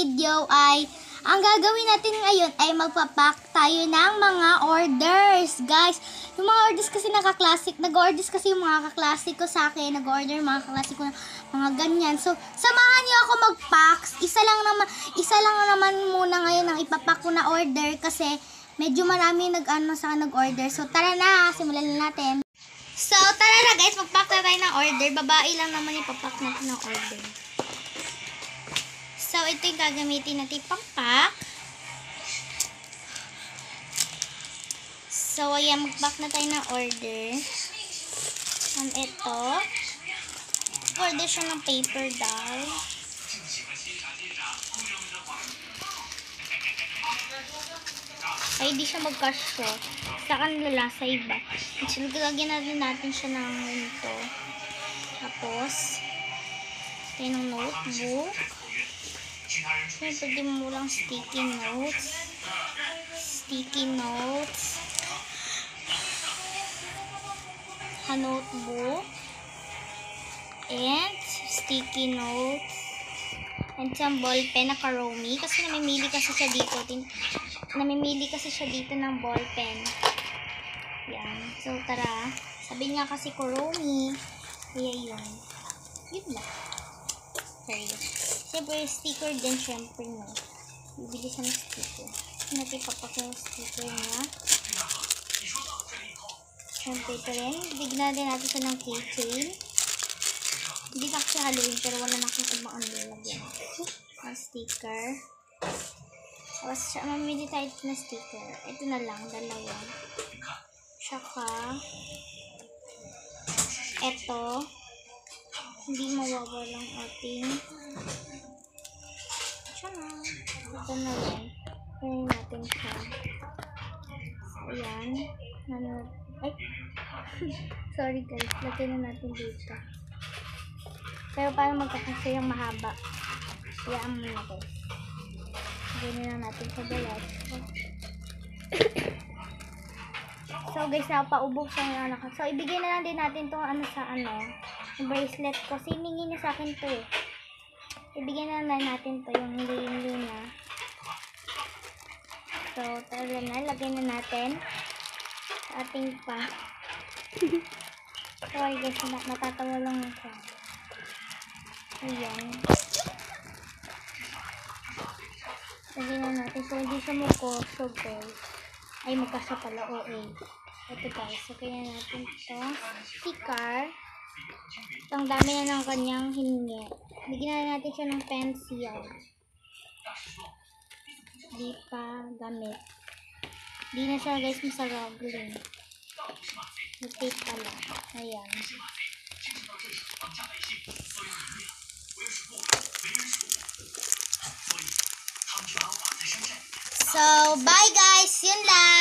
video ay, ang gagawin natin ngayon ay magpapack tayo ng mga orders, guys. Yung mga orders kasi nag-orders kasi yung mga kaklase ko sa akin, nag-order mga kaklase ko ng mga ganyan. So, samahan niyo ako mag-pack. Isa lang naman muna ngayon ang ipapack ko na order kasi medyo marami nag-order. So, tara na, simulan na natin. So, tara na guys, mag-pack na tayo ng order. Babae lang naman ipapack natin ng order. So, ito yung gagamitin natin pang-pack. So, ayan, mag-pack na tayo ng order. Ito. Order siya ng paper doll. Ay, di siya mag-kasyo. Sa kanila, sa iba. So, lagyan natin siya ng ito. Tapos, ito yung notebook. Pwede mo lang sticky notes, notebook, and sticky notes, and some ball pen na Karomi, kasi namimili kasi siya dito ng ball pen. Yan. So, tara. Sabi niya kasi Karomi. Kaya yun. Yun lang. Siyempre, sticker din, siyempre, no. Bibili siya ng sticker. Natin papak yung sticker niya. Siyempre, ito rin. Bigyan din natin siya ng keychain. Hindi na siya Halloween, pero wala na akong ibang lagyan. Ang sticker. Tapos, mamili tayo na sticker. Ito na lang, dalawa. Tsaka, ito. Hindi mawawalang ating ito na lang. Kunin natin siya. Ayan. Ay. Sorry guys. Lagyan na natin dito. Pero para magkakasya yung mahaba. Iyaan mo na guys. Lagyan na natin sa balat. So guys, napaubog siya yung anak. So ibigay na lang din natin itong yung bracelet ko. Siningi niya sa akin to eh. Ibigay na lang natin to yung hindi na. So, tara na. Lagay na natin sa ating pa. Sorry guys, natatawa lang ako. Ayan. Lagay na natin. So, hindi siya magkosyo guys. Ay, magkasya pala. OA. Ito guys. So, kaya natin ito. Sticker. So, ang dami na ng kanyang hiningi. Bigyan na natin siya ng pencil. Di pa gamit. Di na siya guys masaragling. Tape pala. Ayan. So, bye guys! Yun lang!